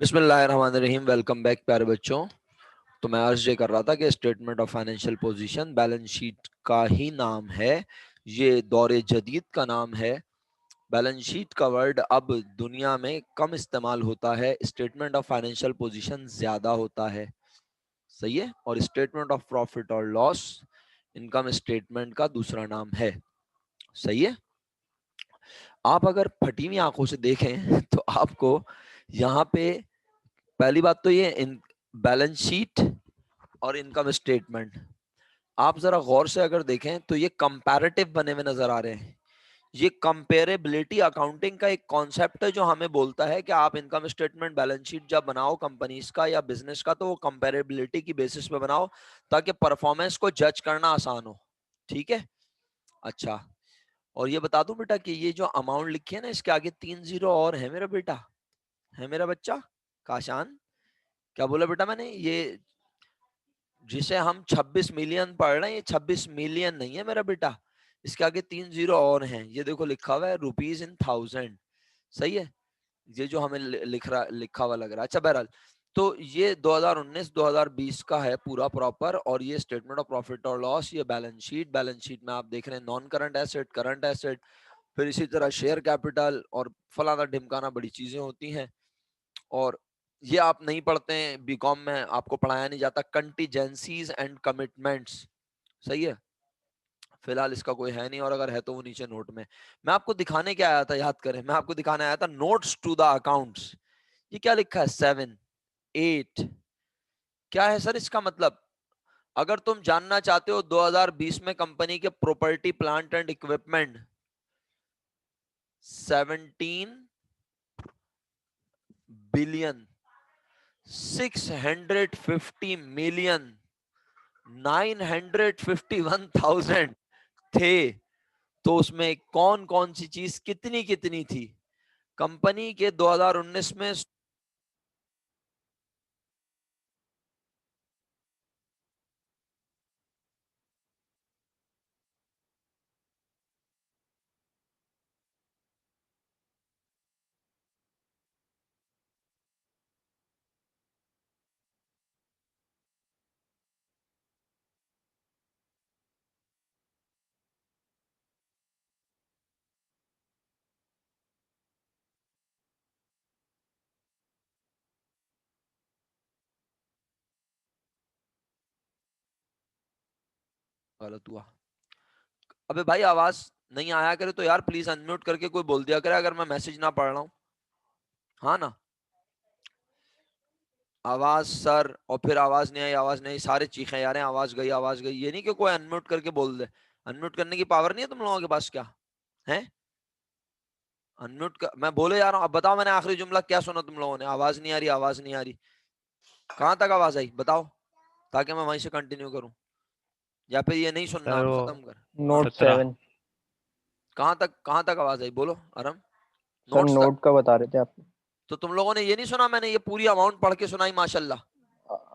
बिस्मिल्लाहिर्रहमानिर्रहीम। Welcome back प्यारे बच्चों। तो मैं अर्ज ये कर रहा था कि statement of financial position balance sheet का ही नाम है, ये दौरे जदीद का नाम है। बैलेंस शीट का वर्ड अब दुनिया में कम इस्तेमाल होता है, स्टेटमेंट ऑफ फाइनेंशियल पोजीशन ज्यादा होता है। सही है। और स्टेटमेंट ऑफ प्रॉफिट और लॉस इनकम स्टेटमेंट का दूसरा नाम है। सही है। आप अगर फटी हुई आंखों से देखें तो आपको यहाँ पे पहली बात तो ये इन बैलेंस शीट और इनकम स्टेटमेंट आप जरा गौर से अगर देखें तो ये कंपैरेटिव बने हुए नजर आ रहे हैं। ये कंपेरेबिलिटी अकाउंटिंग का एक कॉन्सेप्ट है जो हमें बोलता है कि आप इनकम स्टेटमेंट बैलेंस शीट जब बनाओ कंपनीज का या बिजनेस का तो वो कंपेरेबिलिटी की बेसिस पे बनाओ ताकि परफॉर्मेंस को जज करना आसान हो। ठीक है। अच्छा, और ये बता दूं बेटा कि ये जो अमाउंट लिखी है ना इसके आगे 3 जीरो और है मेरा बेटा, है मेरा बच्चा काशान। क्या बोला बेटा मैंने? ये जिसे हम 26 मिलियन पढ़ रहे हैं ये 26 मिलियन नहीं है मेरा बेटा, इसके आगे 3 जीरो और हैं। ये देखो लिखा हुआ है रुपीज इन थाउजेंड। सही है। ये जो हमें लिखा हुआ लग रहा है। अच्छा बहरहाल, तो ये 2019-2020 का है पूरा प्रॉपर। और ये स्टेटमेंट ऑफ प्रॉफिट और लॉस, ये बैलेंस शीट में आप देख रहे हैं non current asset, current asset, फिर इसी तरह शेयर कैपिटल और फलाना ढिमकाना बड़ी चीजें होती हैं। और ये आप नहीं पढ़ते हैं बीकॉम में, आपको पढ़ाया नहीं जाता कंटीजेंसीज एंड कमिटमेंट्स। सही है। फिलहाल इसका कोई है नहीं, और अगर है तो वो नीचे नोट में। मैं आपको दिखाने क्या आया था, याद करें, मैं आपको दिखाने आया था नोट्स टू द अकाउंट्स। ये क्या लिखा है 7, 8, क्या है सर इसका मतलब? अगर तुम जानना चाहते हो 2020 में कंपनी के property plant and equipment 17 billion 650 million 951,000 थे, तो उसमें कौन कौन सी चीज कितनी कितनी थी कंपनी के 2019 में? गलत हुआ। अबे भाई आवाज नहीं आया करे तो यार प्लीज अनम्यूट करके कोई बोल दिया करे अगर मैं मैसेज ना पढ़ रहा हूँ। हाँ ना। आवाज सर, और फिर आवाज नहीं आई, आवाज नहीं, सारे चीखें यार आवाज गई आवाज गई। ये नहीं कि कोई अनम्यूट करके बोल दे। अनम्यूट करने की पावर नहीं है तुम लोगों के पास क्या? है? अनम्यूट कर, मैं बोले जा रहा हूँ। अब बताओ मैंने आखिरी जुमला क्या सुना तुम लोगों ने? आवाज नहीं आ रही, आवाज नहीं आ रही। कहाँ तक आवाज आई बताओ, ताकि मैं वहीं से कंटिन्यू करूं, या फिर ये नहीं सुनना सर अब वो खत्म कर। हाँ। नोट 17। 7। कहाँ तक आवाज आई बोलो आराम। सर नोट्स तक। नोट का बता रहे थे आप। तो तुम लोगों ने ये नहीं सुना मैंने ये पूरी अमाउंट पढ़ के सुनाई माशाल्लाह?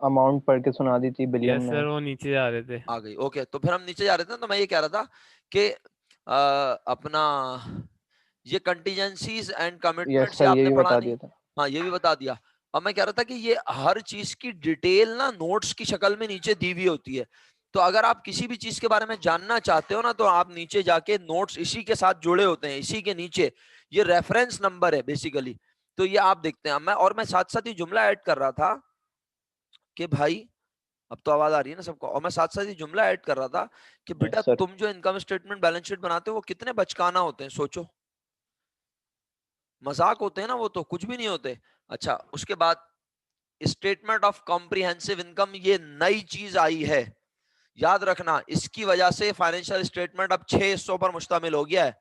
अमाउंट पढ़ के सुना दी थी, बिलियन यस में सर, है। वो नीचे जा रहे थे। आ गई। ओके, तो फिर हम नीचे जा रहे थे ना, तो मैं ये कह रहा था कि अपना ये कंटीजेंसीज एंड यस कमिटमेंट्स ये सर, ये आपने भी पढ़ा बता नहीं। दिया था। हाँ ये भी बता दिया। अब मैं कह रहा था कि ये हर चीज की डिटेल ना नोट्स की शक्ल में नीचे दी हुई होती है। तो अगर आप किसी भी चीज के बारे में जानना चाहते हो ना तो आप नीचे जाके नोट्स इसी के साथ जुड़े होते हैं, इसी के नीचे ये रेफरेंस नंबर है बेसिकली। तो ये आप देखते हैं। मैं साथ साथ ही जुमला ऐड कर रहा था कि भाई, अब तो आवाज आ रही है ना सबको? और मैं साथ साथ ही जुमला ऐड कर रहा था कि बेटा यस सर। तुम जो इनकम स्टेटमेंट बैलेंस शीट बनाते हो वो कितने बचकाना होते हैं सोचो। मजाक होते हैं ना वो, तो कुछ भी नहीं होते। अच्छा, उसके बाद स्टेटमेंट ऑफ कॉम्प्रिहेंसिव इनकम, ये नई चीज आई है। याद रखना इसकी वजह से फाइनेंशियल स्टेटमेंट अब 6 हिस्सों पर मुश्तमिल हो गया है।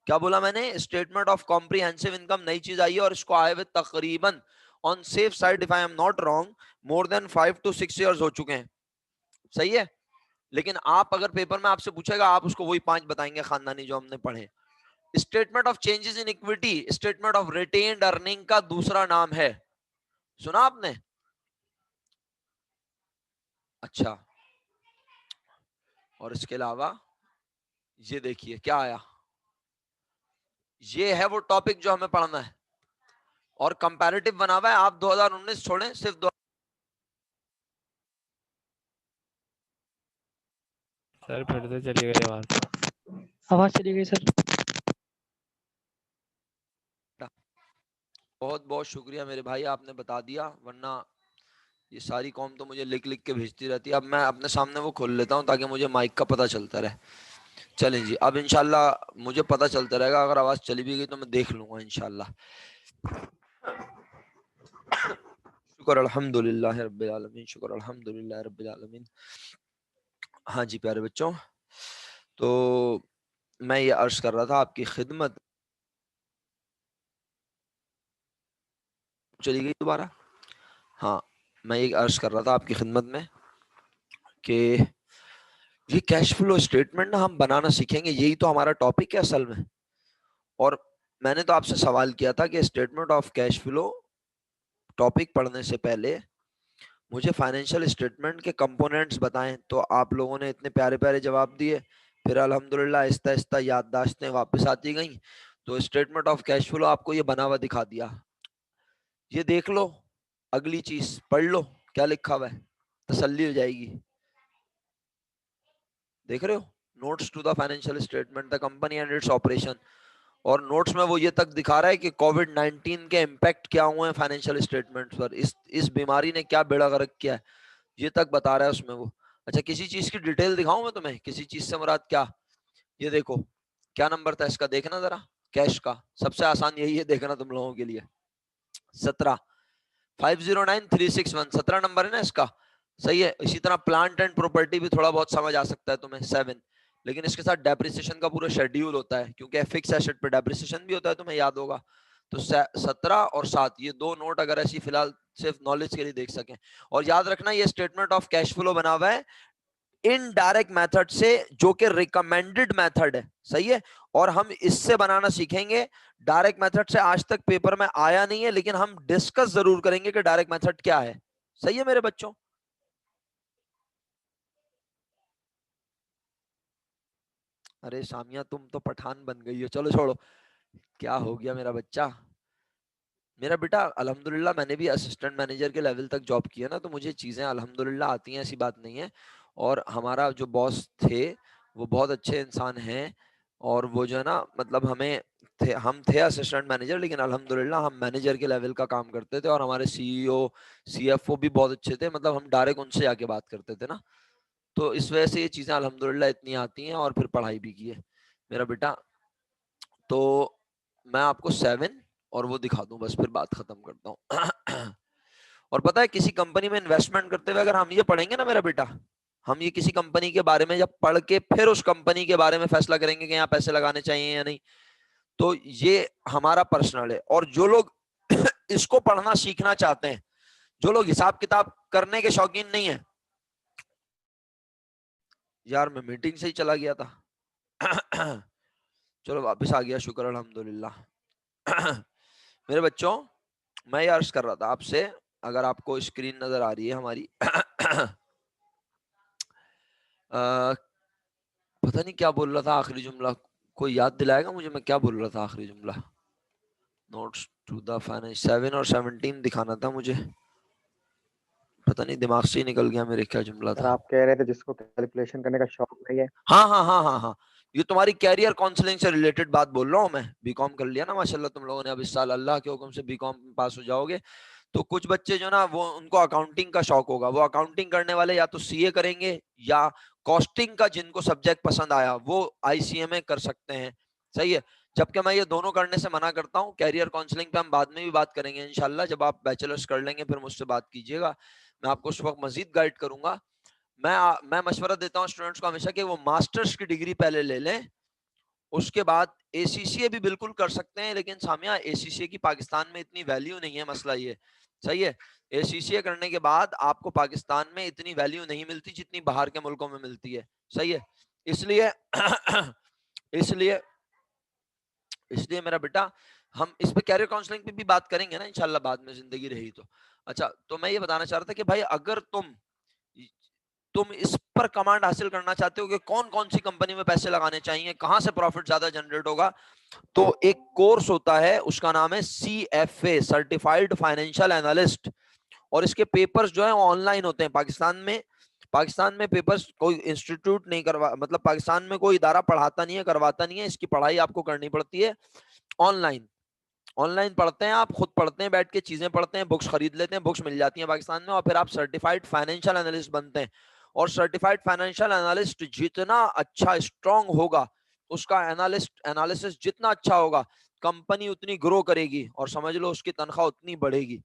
क्या बोला मैंने? स्टेटमेंट ऑफ कॉम्प्रिहेंसिव इनकम नई चीज आई है, और इसको आए हुए तकरीबन on safe side if I am not wrong more than 5 to 6 years हो चुके हैं। सही है। लेकिन आप अगर पेपर में आपसे पूछेगा आप उसको वही 5 बताएंगे खानदानी जो हमने पढ़े। Statement of changes in equity statement of retained earning का दूसरा नाम है। सुना आपने? अच्छा, और इसके अलावा ये देखिए क्या आया। ये है वो टॉपिक जो हमें पढ़ना है। और कंपैरेटिव बना हुआ है, आप 2019 छोड़ें, सिर्फ सर फिर से चली गई आवाज। आवाज चली गई सर। बहुत बहुत शुक्रिया मेरे भाई, आपने बता दिया, वरना ये सारी कॉम तो मुझे लिख लिख के भेजती रहती है। अब मैं अपने सामने वो खोल लेता हूँ ताकि मुझे माइक का पता चलता रहे। चलें जी, अब इंशाल्लाह मुझे पता चलता रहेगा, अगर आवाज चली भी गई तो मैं देख लूंगा इंशाल्लाह। शुक्र अल्हम्दुलिल्लाह रब्बिल आलमीन, शुक्र अल्हम्दुलिल्लाह रब्बिल आलमीन। हाँ जी प्यारे बच्चों, तो मैं ये अर्ज कर रहा था आपकी खिदमत, चली गई दोबारा। हाँ, मैं ये अर्ज कर रहा था आपकी खिदमत में कि ये कैश फ्लो स्टेटमेंट ना हम बनाना सीखेंगे, यही तो हमारा टॉपिक है असल में। और मैंने तो आपसे सवाल किया था कि statement of cash flow topic पढ़ने से पहले मुझे फाइनेंशियल स्टेटमेंट के कंपोनेंट्स बताएं, तो आप लोगों ने इतने प्यारे प्यारे जवाब दिए। फिर अल्हम्दुलिल्लाह आहिस्ता आहिस्ता याददाश्तें वापस आती गई, तो स्टेटमेंट ऑफ कैश फ्लो आपको ये बना हुआ दिखा दिया। ये देख लो, अगली चीज पढ़ लो क्या लिखा हुआ है, तसल्ली हो जाएगी। देख रहे हो, notes to the financial statement the company and its operation. और नोट्स में वो ये तक दिखा रहा है कि कोविड 19 के इम्पैक्ट क्या हुए हैं फाइनेंशियल स्टेटमेंट्स पर, इस बीमारी ने क्या बेड़ा गर्क किया है, ये तक बता रहा है उसमें वो। अच्छा, किसी चीज की डिटेल दिखाऊं मैं तुम्हें, किसी चीज से मुराद क्या? ये देखो, क्या नंबर था इसका, देखना जरा, कैश का सबसे आसान यही है देखना तुम लोगों के लिए, 17, 509361, 17 नंबर है ना इसका, सही है। इसी तरह प्लांट एंड प्रॉपर्टी भी थोड़ा बहुत समझ आ सकता है तुम्हें, 7, लेकिन इसके साथ डेप्रिसिएशन का पूरा शेड्यूल होता है, क्योंकि फिक्स एसेट पे डेप्रिसिएशन भी होता है, तुम्हें याद होगा। तो 17 और 7 ये दो नोट अगर ऐसी फिलहाल सिर्फ नॉलेज के लिए देख सकें। और याद रखना ये स्टेटमेंट ऑफ कैश फ्लो बना हुआ है इनडायरेक्ट मेथड से, जो कि रिकमेंडेड मेथड है, सही है। और हम इससे बनाना सीखेंगे। डायरेक्ट मेथड से आज तक पेपर में आया नहीं है, लेकिन हम डिस्कस जरूर करेंगे कि डायरेक्ट मेथड क्या है, सही है मेरे बच्चों। अरे सामिया तुम तो पठान बन गई हो, चलो छोड़ो, क्या हो गया मेरा बच्चा। मेरा बेटा अल्हम्दुलिल्लाह मैंने भी असिस्टेंट मैनेजर के लेवल तक जॉब किया ना, तो मुझे चीज़ें अल्हम्दुलिल्लाह आती हैं, ऐसी बात नहीं है। और हमारा जो बॉस थे वो बहुत अच्छे इंसान हैं, और वो जो है ना, मतलब हम थे असिस्टेंट मैनेजर, लेकिन अल्हम्दुलिल्लाह हम मैनेजर के लेवल का काम करते थे। और हमारे सीईओ सीएफओ भी बहुत अच्छे थे, मतलब हम डायरेक्ट उनसे जाके बात करते थे ना। तो इस वजह से ये चीज़ें अल्हम्दुलिल्लाह इतनी आती हैं, और फिर पढ़ाई भी की है मेरा बेटा। तो मैं आपको 7 और वो दिखा दूं, बस फिर बात खत्म करता हूँ। और पता है, किसी कंपनी में इन्वेस्टमेंट करते हुए अगर हम ये पढ़ेंगे ना मेरा बेटा, हम ये किसी कंपनी के बारे में जब पढ़ के फिर उस कंपनी के बारे में फैसला करेंगे कि यहाँ पैसे लगाने चाहिए या नहीं, तो ये हमारा पर्सनल है। और जो लोग इसको पढ़ना सीखना चाहते हैं, जो लोग हिसाब किताब करने के शौकीन नहीं है, यार मैं मीटिंग से ही चला गया था। चलो वापस आ गया, शुक्र अल्हम्दुलिल्लाह। मेरे बच्चों, मैं ये अर्ज कर रहा था आपसे, अगर आपको स्क्रीन नजर आ रही है हमारी, पता नहीं क्या बोल रहा था आखिरी जुमला, कोई याद दिलाएगा मुझे, मैं क्या बोल रहा था आखिरी जुमला? नोट्स टू द फाइनेंस 7 और 17 दिखाना था मुझे, पता नहीं दिमाग से ही निकल गया मेरे, क्या जुमला सर था। आप कह रहे थे जिसको कैलकुलेशन करने का शौक नहीं है। हाँ हाँ हाँ हाँ हाँ, ये तुम्हारी कैरियर काउंसलिंग से रिलेटेड बात बोल रहा हूँ मैं। बीकॉम कर लिया ना माशाल्लाह तुम लोगों ने, अब इस साल अल्लाह के हुक्म से बीकॉम पास हो जाओगे। तो कुछ बच्चे जो ना, वो उनको अकाउंटिंग का शौक होगा, वो अकाउंटिंग करने वाले या तो सीए करेंगे, या कॉस्टिंग का जिनको सब्जेक्ट पसंद आया वो आईसीएमए कर सकते हैं, सही है। जबकि मैं ये दोनों करने से मना करता हूँ। कैरियर काउंसलिंग पे हम बाद में भी बात करेंगे इंशाल्लाह, जब आप बैचलर्स कर लेंगे फिर मुझसे बात कीजिएगा, मैं आपको उस वक्त मजीद गाइड करूंगा। मैं मशवरा देता हूँ स्टूडेंट्स को हमेशा कि वो मास्टर्स की डिग्री पहले ले लें, उसके बाद एसीसीए भी बिल्कुल कर सकते हैं, लेकिन सामिया एसीसीए की पाकिस्तान में इतनी वैल्यू नहीं है, मसला ये, सही है। एसीसीए करने के बाद आपको पाकिस्तान में इतनी वैल्यू नहीं मिलती जितनी बाहर के मुल्कों में मिलती है, सही है। इसलिए इसलिए इसलिए मेरा बेटा, हम इस पे कैरियर काउंसलिंग पे भी बात करेंगे ना इंशाल्लाह बाद में, जिंदगी रही तो। अच्छा, तो मैं ये बताना चाह रहा था कि भाई अगर तुम तुम इस पर कमांड हासिल करना चाहते हो कि कौन कौन सी कंपनी में पैसे लगाने चाहिए, कहां से प्रॉफिट ज्यादा जनरेट होगा, तो एक कोर्स होता है उसका नाम है CFA, सर्टिफाइड फाइनेंशियल एनालिस्ट। और इसके पेपर्स जो है ऑनलाइन होते हैं पाकिस्तान में पेपर्स कोई इंस्टीट्यूट नहीं करवा, मतलब पाकिस्तान में कोई इदारा पढ़ाता नहीं है, करवाता नहीं है, इसकी पढ़ाई आपको करनी पड़ती है ऑनलाइन। ऑनलाइन पढ़ते हैं, आप खुद पढ़ते हैं, बैठ के चीजें पढ़ते हैं, बुक्स खरीद लेते हैं, बुक्स मिल जाती हैं पाकिस्तान में, और फिर आप सर्टिफाइड फाइनेंशियल एनालिस्ट बनते हैं। और सर्टिफाइड फाइनेंशियल एनालिस्ट जितना अच्छा स्ट्रांग होगा, उसका एनालिसिस जितना अच्छा होगा, कंपनी उतनी ग्रो करेगी और समझ लो उसकी तनख्वाह उतनी बढ़ेगी।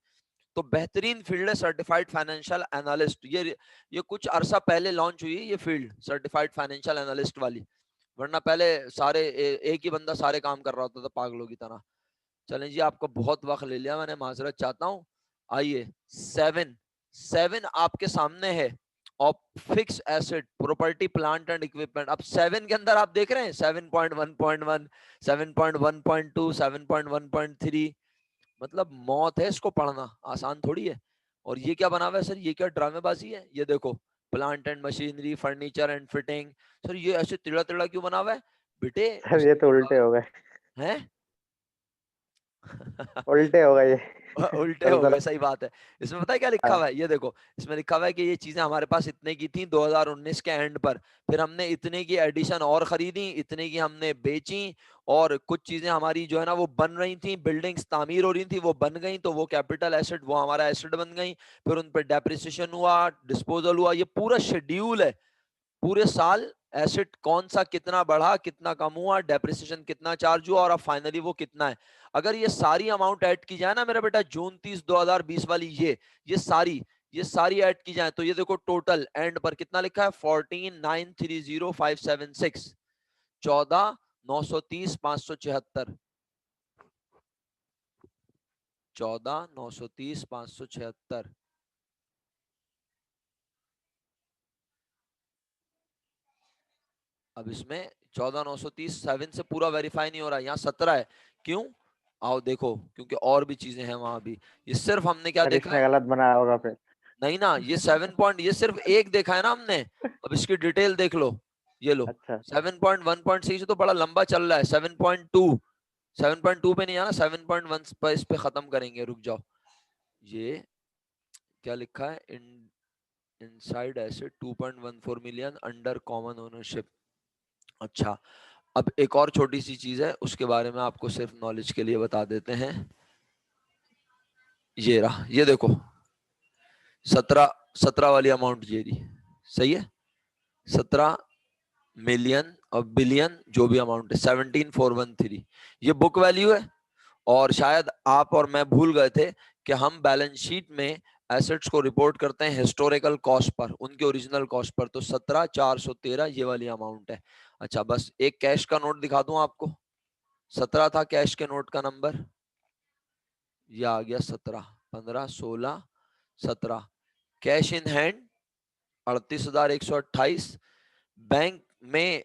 तो बेहतरीन फील्ड है सर्टिफाइड फाइनेंशियल एनालिस्ट। ये कुछ अरसा पहले लॉन्च हुई ये फील्ड, सर्टिफाइड फाइनेंशियल एनालिस्ट वाली, वरना पहले सारे एक ही बंदा सारे काम कर रहा होता था पागलों की तरह। चलें जी, आपका बहुत वक्त ले लिया मैंने, माजरत चाहता हूँ। आइए 7 आपके सामने है, fix asset, property, plant and equipment. अब 7 के अंदर आप देख रहे हैं 7.1.1, 7.1.2, 7.1.3, मतलब मौत है इसको पढ़ना, आसान थोड़ी है। और ये क्या बना हुआ है सर, ये क्या ड्रामेबाजी है, ये देखो plant and machinery, furniture and fitting. Sir ये ऐसे तिड़ा तिड़ा क्यों बना हुआ है बेटे? सर ये तो उल्टे हो गए, हैं? उल्टे हो गए ये। उल्टे चल हो चल। गए, सही बात है। इसमें पता है क्या लिखा हुआ है, ये देखो, इसमें लिखा हुआ है कि ये चीजें हमारे पास इतने की थी 2019 के एंड पर, फिर हमने इतने की एडिशन और खरीदी, इतने की हमने बेची, और कुछ चीजें हमारी जो है ना वो बन रही थी, बिल्डिंग्स तामीर हो रही थी, वो बन गई, तो वो कैपिटल एसेट, वो हमारा एसेट बन गई, फिर उन पर डेप्रिसिएशन हुआ, डिस्पोजल हुआ। ये पूरा शेड्यूल है, पूरे साल एसेट कौन सा कितना बढ़ा, कितना कम हुआ, डेप्रिसिएशन कितना चार्ज हुआ, और अब फाइनली वो कितना है। अगर ये सारी अमाउंट ऐड की जाए ना मेरा बेटा, जून 30 2020 वाली, ये सारी ऐड की जाए, तो ये देखो टोटल एंड पर कितना लिखा है, 14,930,576, 14,930,576, 14,930,576। अब इसमें 14,930 7 से पूरा वेरीफाई नहीं हो रहा, यहाँ 17 है। क्यों? आओ देखो, क्योंकि और भी चीजें हैं वहां भी। ये सिर्फ हमने क्या सर देखा इसने है? गलत बनाया होगा फिर। नहीं ना, ये 7 पॉइंट, ये सिर्फ एक देखा है ना हमने। अब इसकी डिटेल देख लो, ये लो, अच्छा 7.1.6 तो बड़ा लंबा चल रहा है, 7.2, 7.2 पे नहीं आना, 7.1 पर इस पे खत्म करेंगे, रुक जाओ। ये क्या लिखा है, inside asset 2.14 million under common ownership. अच्छा, अब एक और छोटी सी चीज है, उसके बारे में आपको सिर्फ नॉलेज के लिए बता देते हैं। ये रहा, ये देखो 17 वाली अमाउंट ये रही, सही है, 17 मिलियन और बिलियन जो भी अमाउंट है 17,413, ये बुक वैल्यू है। और शायद आप और मैं भूल गए थे कि हम बैलेंस शीट में एसेट्स को रिपोर्ट करते हैं हिस्टोरिकल कॉस्ट पर, उनके ओरिजिनल कॉस्ट पर, तो 17,413 ये वाली अमाउंट है। अच्छा, बस एक कैश का नोट दिखा दूं आपको, 17 था कैश के नोट का नंबर, ये आ गया 17, 15, 16, 17। Cash in hand 38,128। बैंक में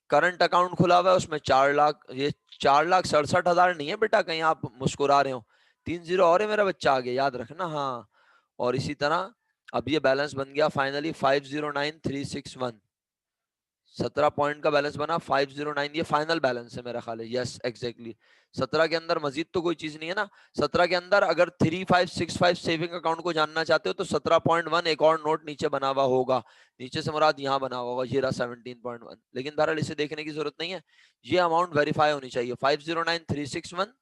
करंट अकाउंट खुला हुआ है, उसमें 4 लाख, ये 4,67,000 नहीं है बेटा, कहीं आप मुस्कुरा रहे हो, 3 जीरो और है मेरा बच्चा आगे, याद रखना। हाँ, और इसी तरह अब ये बैलेंस बन गया फाइनली 509,361, 17 पॉइंट का बैलेंस बना 509, ये फाइनल बैलेंस है मेरा ख्याल है, यस एग्जैक्टली। 17 के अंदर मजीद तो कोई चीज नहीं है ना। 17 के अंदर अगर 3565 सेविंग अकाउंट को जानना चाहते हो तो 17.1 एक और नोट नीचे बना हुआ होगा, नीचे से मुराद यहाँ बना हुआ होगा, ये रहा 17.1। लेकिन बहरहाल इसे देखने की जरूरत नहीं है, ये अमाउंट वेरीफाई होनी चाहिए, 509,361।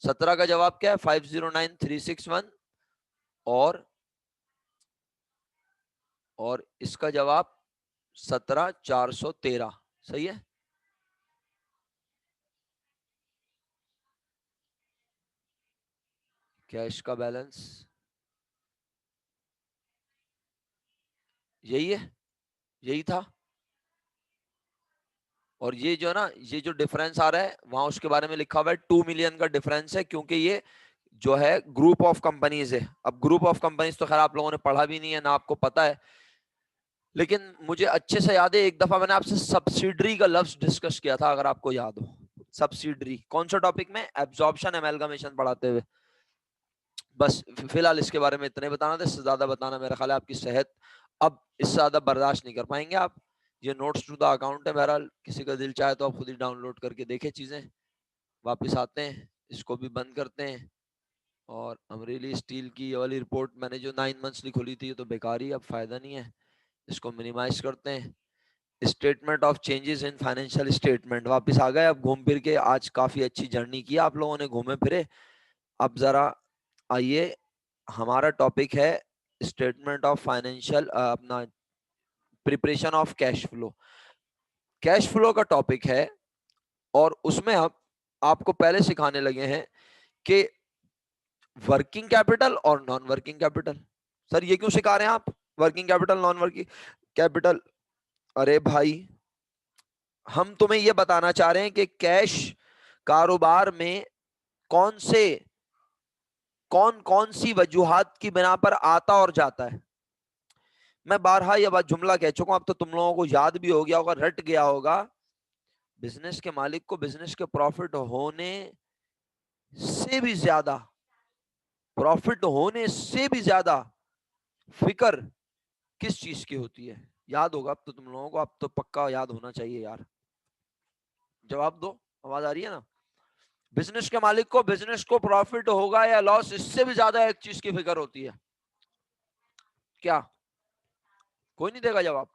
17 का जवाब क्या है, 509,361, और इसका जवाब 17,413, सही है। कैश का बैलेंस यही है, यही था। और ये जो है ना, ये जो डिफरेंस आ रहा है वहां उसके बारे में लिखा हुआ है 2 मिलियन का डिफरेंस है, क्योंकि ये जो है ग्रुप ऑफ कंपनीज है। अब ग्रुप ऑफ कंपनीज तो खैर आप लोगों ने पढ़ा भी नहीं है ना, आपको पता है, लेकिन मुझे अच्छे से याद है एक दफा मैंने आपसे सब्सिडरी का लफ्ज डिस्कस किया था, अगर आपको याद हो। सब्सिडरी कौन सा टॉपिक में, एब्जॉर्प्शन एमलगमेशन पढ़ाते हुए। बस फिलहाल इसके बारे में इतने बताना था, इससे ज्यादा बताना मेरा ख्याल है आपकी सेहत अब इससे ज्यादा बर्दाश्त नहीं कर पाएंगे आप। ये नोट्स टू द अकाउंट है, बहरहाल किसी का दिल चाहे तो आप खुद ही डाउनलोड करके देखें चीजें। वापस आते हैं, इसको भी बंद करते हैं। और अमरेली स्टील की ये वाली रिपोर्ट मैंने जो 9 मंथ्स खोली थी, ये तो बेकार ही, अब फायदा नहीं है। इसको मिनिमाइज करते हैं। Statement of changes in financial statement, वापस आ गए अब घूम फिर के। आज काफी अच्छी जर्नी की आप लोगों ने, घूमे फिरे। अब जरा आइए, हमारा टॉपिक है स्टेटमेंट ऑफ फाइनेंशियल, अपना preparation of cash flow. Cash flow का टॉपिक है और उसमें अब आपको पहले सिखाने लगे हैं कि वर्किंग कैपिटल और नॉन वर्किंग कैपिटल। सर ये क्यों सिखा रहे हैं आप, working capital non working capital? अरे भाई, हम तुम्हें ये बताना चाह रहे हैं कि कैश कारोबार में कौन कौन सी वजूहात की बिना पर आता और जाता है। मैं बारहा यह बात जुमला कह चुका हूं, अब तो तुम लोगों को याद भी हो गया होगा, रट गया होगा। बिजनेस के मालिक को बिजनेस के प्रॉफिट होने से भी ज्यादा, फिक्र किस चीज की होती है? याद होगा अब तो तुम लोगों को, अब तो पक्का याद होना चाहिए यार। जवाब दो, आवाज आ रही है ना? बिजनेस के मालिक को बिजनेस को प्रॉफिट होगा या लॉस, इससे भी ज्यादा एक चीज की फिक्र होती है। क्या? कोई नहीं देगा जवाब?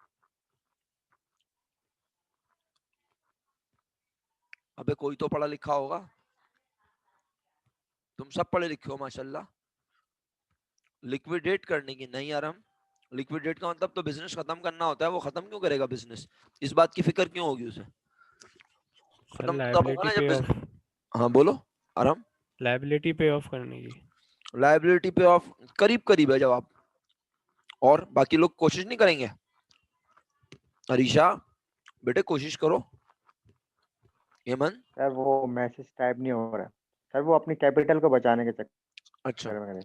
अबे कोई तो पढ़ा लिखा होगा, तुम सब पढ़े लिखे हो माशाल्लाह। लिक्विडेट करने की नहीं यार, हम लिक्विडेट का मतलब तो बिजनेस खत्म करना होता है। वो खत्म क्यों करेगा बिजनेस? इस बात की फिक्र क्यों होगी उसे? सर खत्म तो तब होगा लायबिलिटी ना पे जब ऑफ, हाँ बोलो आराम। लायबिलिटी पे ऑफ करने की। लायबिलिटी पे ऑफ, करीब करीब है जवाब। और बाकी लोग कोशिश नहीं करेंगे? अरीशा बेटे कोशिश करो। हेमंत? सर वो मैसेज टाइप नहीं हो रहा है सर, वो अपनी कैपिटल को बचाने के अच्छा चक्कर में।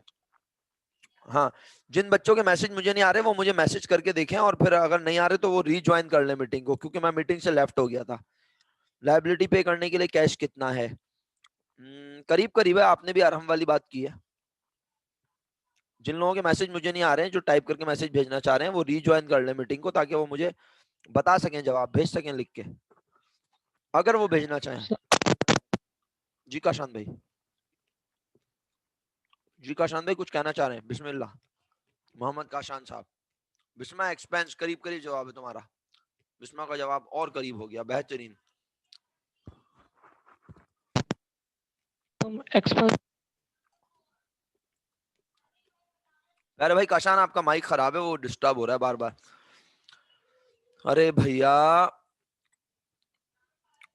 हाँ, जिन बच्चों के मैसेज मुझे नहीं आ रहे वो मुझे मैसेज करके देखें, और फिर अगर नहीं आ रहे तो वो रीज्वाइन कर ले मीटिंग को, क्योंकि मैं मीटिंग से लेफ्ट हो गया था। लायबिलिटी पे करने के लिए कैश कितना है? करीब करीब है, आपने भी आराम वाली बात की है। जिन लोगों के मैसेज मुझे नहीं आ रहे हैं, जो टाइप करके मैसेज भेजना चाह रहे हैं, वो रीज्वाइन कर ले मीटिंग को, ताकि वो मुझे बता सकें, जवाब भेज सकें लिख के, अगर वो भेजना चाहें। जी काशान भाई, जी काशान भाई कुछ कहना चाह रहे हैं? बिस्मिल्लाह। मोहम्मद काशान साहब, बिस्मा एक्सपेंस, करीब करीब जवाब है तुम्हारा। बिस्मा का जवाब और करीब हो गया, बेहतरीन। अरे भाई काशान, आपका माइक खराब है, वो डिस्टर्ब हो रहा है बार बार। अरे भैया,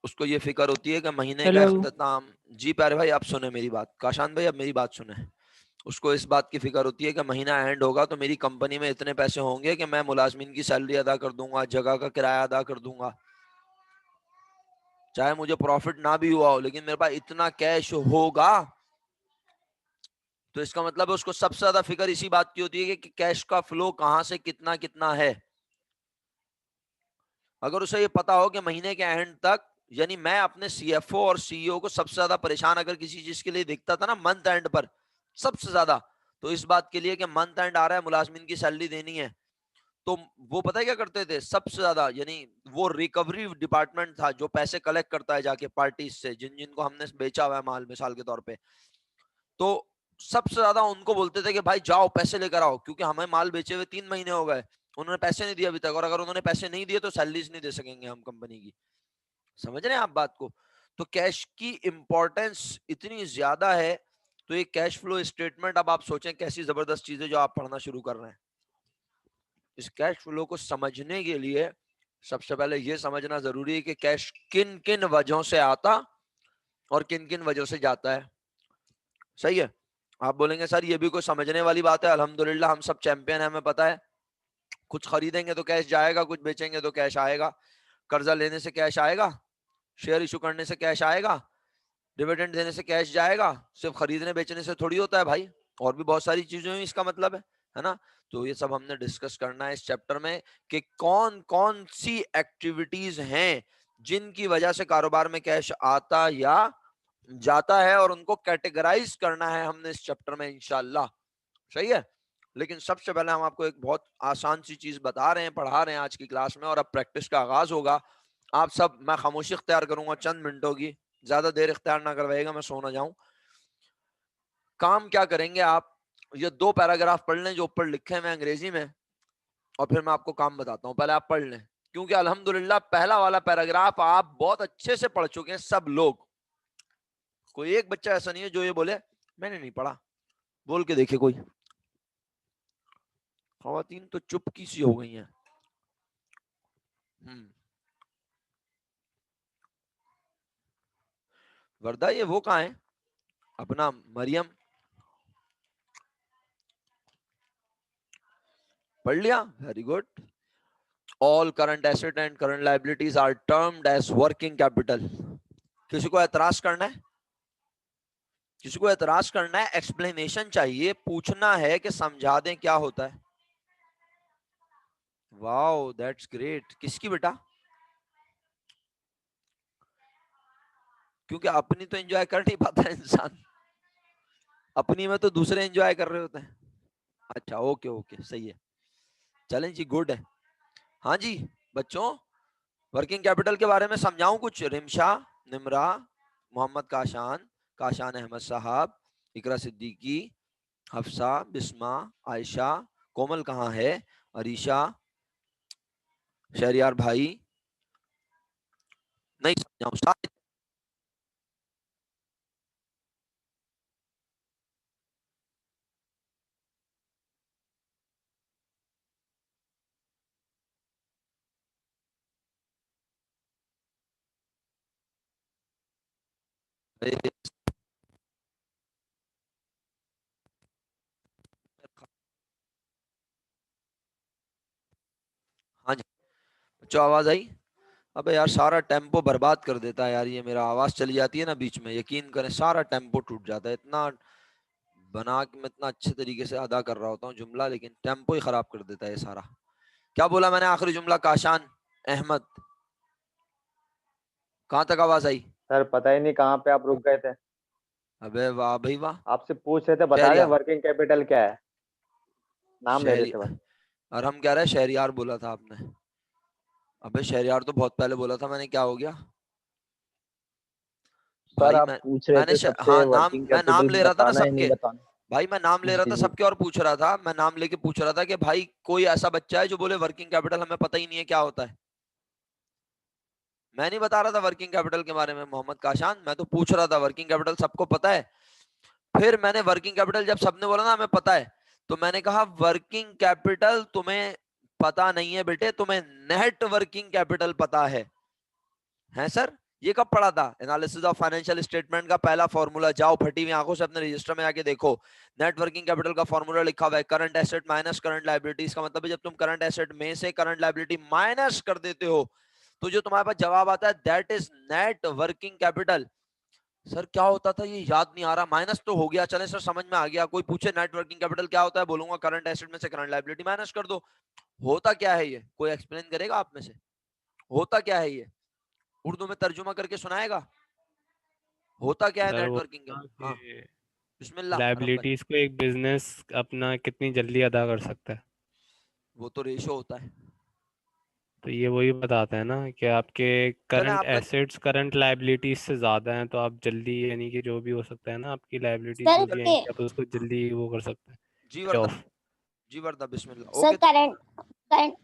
उसको ये फिक्र होती है कि महीने का अख्ताम। जी प्यारे भाई, आप सुने मेरी बात। काशान भाई अब मेरी बात सुने। उसको इस बात की फिक्र होती है कि महीना एंड होगा तो मेरी कंपनी में इतने पैसे होंगे कि मैं मुलाजमीन की सैलरी अदा कर दूंगा, जगह का किराया अदा कर दूंगा, चाहे मुझे प्रॉफिट ना भी हुआ हो, लेकिन मेरे पास इतना कैश होगा। तो इसका मतलब है उसको सबसे ज्यादा फिक्र इसी बात की होती है कि कैश का फ्लो कहां से कितना कितना है। अगर उसे ये पता हो कि महीने के एंड तक, यानी मैं अपने सीएफओ और सीईओ को सबसे ज्यादा परेशान अगर किसी चीज के लिए दिखता था ना मंथ एंड पर, सबसे ज्यादा, तो इस बात के लिए कि मंथ एंड आ रहा है, मुलाजमीन की सैलरी देनी है, तो वो पता है क्या करते थे सबसे ज्यादा? यानी वो रिकवरी डिपार्टमेंट था जो पैसे कलेक्ट करता है जाके पार्टीज से, जिन जिनको हमने बेचा हुआ है माल, मिसाल के तौर पे। तो सबसे ज्यादा उनको बोलते थे कि भाई जाओ पैसे लेकर आओ, क्योंकि हमें माल बेचे हुए 3 महीने हो गए, उन्होंने पैसे नहीं दिए अभी तक, और अगर उन्होंने पैसे नहीं दिए तो सैलरीज नहीं दे सकेंगे हम कंपनी की। समझ रहे हैं आप बात को? तो कैश की इंपॉर्टेंस इतनी ज्यादा है। तो ये कैश फ्लो स्टेटमेंट, अब आप सोचें कैसी जबरदस्त चीज है जो आप पढ़ना शुरू कर रहे हैं। इस कैश फ्लो को समझने के लिए सबसे पहले यह समझना जरूरी है कि कैश किन किन वजहों से आता और किन किन वजहों से जाता है। सही है? आप बोलेंगे सर ये भी कोई समझने वाली बात है? अल्हम्दुलिल्लाह हम सब चैंपियन है, हमें पता है। कुछ खरीदेंगे तो कैश जाएगा, कुछ बेचेंगे तो कैश आएगा, कर्जा लेने से कैश आएगा, शेयर इशू करने से कैश आएगा, डिविडेंड देने से कैश जाएगा। सिर्फ खरीदने बेचने से थोड़ी होता है भाई, और भी बहुत सारी चीजें हैं, इसका मतलब है ना? तो ये सब हमने डिस्कस करना है इस चैप्टर में कि कौन कौन सी एक्टिविटीज हैं जिनकी वजह से कारोबार में कैश आता या जाता है, और उनको कैटेगराइज करना है हमने इस चैप्टर में इंशाल्लाह। सही है? लेकिन सबसे पहले हम आपको एक बहुत आसान सी चीज बता रहे हैं, पढ़ा रहे हैं आज की क्लास में, और अब प्रैक्टिस का आगाज होगा। आप सब, मैं खामोशी इख्तियार करूंगा चंद मिनटों की, ज्यादा देर इख्तियार ना करवाइएगा, मैं सो ना जाऊं। काम क्या करेंगे आप, ये 2 पैराग्राफ पढ़ लें जो ऊपर लिखे हैं अंग्रेजी में, और फिर मैं आपको काम बताता हूं। पहले आप पढ़ लें, क्योंकि अल्हम्दुलिल्लाह पहला वाला पैराग्राफ आप बहुत अच्छे से पढ़ चुके हैं सब लोग। कोई एक बच्चा ऐसा नहीं है जो ये बोले मैंने नहीं पढ़ा, बोल के देखे कोई। खवातीन तो चुपकी सी हो गई हैं। वर्दा ये वो कहाँ है अपना मरियम, पढ़ लिया? Very good. All current asset and current liabilities are termed as working capital. किसी को एतराज करना है? किसी को एतराज करना है? एक्सप्लेनेशन चाहिए, पूछना है कि समझा दें क्या होता है। Wow that's great. किसकी बेटा? क्योंकि अपनी तो एंजॉय कर नहीं पाता है इंसान, अपनी में तो दूसरे एंजॉय कर रहे होते हैं। अच्छा ओके ओके सही है, चलें जी, गुड है। हाँ जी बच्चों, वर्किंग कैपिटल के बारे में समझाऊं कुछ? रिमशा, निमरा, मोहम्मद काशान, काशान अहमद साहब, इकरा सिद्दीकी, हफ्सा, बिस्मा, आयशा, कोमल कहाँ है, अरीशा, शहरियार भाई, नहीं समझाऊं सारे? हाँ जी बच्चों, आवाज आई? अबे यार सारा टेम्पो बर्बाद कर देता है यार ये, मेरा आवाज चली जाती है ना बीच में, यकीन करें सारा टेम्पो टूट जाता है। इतना बना के मैं इतना अच्छे तरीके से अदा कर रहा होता हूँ जुमला, लेकिन टेम्पो ही खराब कर देता है ये सारा। क्या बोला मैंने आखिरी जुमला? काशान अहमद, कहाँ तक आवाज आई? सर पता ही नहीं कहाँ पे आप रुक गए थे। अबे वाह भाई वाह। आपसे पूछ रहे थे, बता दें शहरियार, वर्किंग कैपिटल क्या है, नाम ले रहे शहरी, थे बस। और हम कह रहे हैं शहरियार बोला था आपने। अबे शहरियार तो बहुत पहले बोला था मैंने, क्या हो गया सर भाई? आप पूछ रहे थे सबसे हाँ नाम, वर्किंग मैं नाम कैपिटल ले रहा था ना बताना है नहीं सबके, बताना? भाई मैं नाम ले रहा जी था जी। सबके, और पूछ रहा था, मैं नाम लेके पूछ रहा था कि भाई कोई ऐसा बच्चा है जो बोले वर्किंग कैपिटल हमें पता ही नहीं है क्या होता है। मैं नहीं बता रहा था वर्किंग कैपिटल के बारे में मोहम्मद काशान, मैं तो पूछ रहा था वर्किंग कैपिटल सबको पता है। फिर मैंने वर्किंग कैपिटल जब सबने बोला ना हमें पता है, तो मैंने कहा वर्किंग कैपिटल तुम्हें पता नहीं है बेटे, तुम्हें नेट वर्किंग कैपिटल पता है सर? ये कब पढ़ा था? एनालिसिस ऑफ फाइनेंशियल स्टेटमेंट का पहला फॉर्मूला, जाओ फटी हुई आंखों से अपने रजिस्टर में आके देखो, नेट वर्किंग कैपिटल का फॉर्मूला लिखा हुआ है, current asset minus current liabilities. का मतलब है जब तुम करंट एसेट में से करंट लायबिलिटी माइनस कर देते हो तो जो तुम्हारे पास जवाब आता है that is net working capital. Sir क्या होता था ये याद नहीं आ रहा, माइनस तो हो गया, चले सर समझ में आ गया। कोई पूछे नेट वर्किंग कैपिटल क्या होता है, बोलूंगा करंट एसेट में से करंट लायबिलिटी माइनस कर दो। होता क्या है ये, कोई एक्सप्लेन करेगा आप में से? होता क्या है ये, उर्दू में तर्जुमा करके सुनाएगा? होता क्या है सर वो नेटवर्किंग का? ना हाँ कि बिस्मिल्लाह करम भाई। लाइबिलिटीज को एक बिजनेस अपना कितनी जल्दी अदा कर सकता है, वो तो रेशो होता है। तो ये वही बताता है ना कि आपके चले करंट आपने, एसेट्स करंट लाइबिलिटीज से ज़्यादा हैं, तो आप जल्दी यानी कि जो भी हो सकता है ना, आपकी लाइबिलिटीज सर जो भी के आएंगी आप उसको जल्दी वो कर सकते हैं, जी पे वर्दा, ऑफ। जी वर्दा बिस्मिल्लाह। सर ओके तो करंट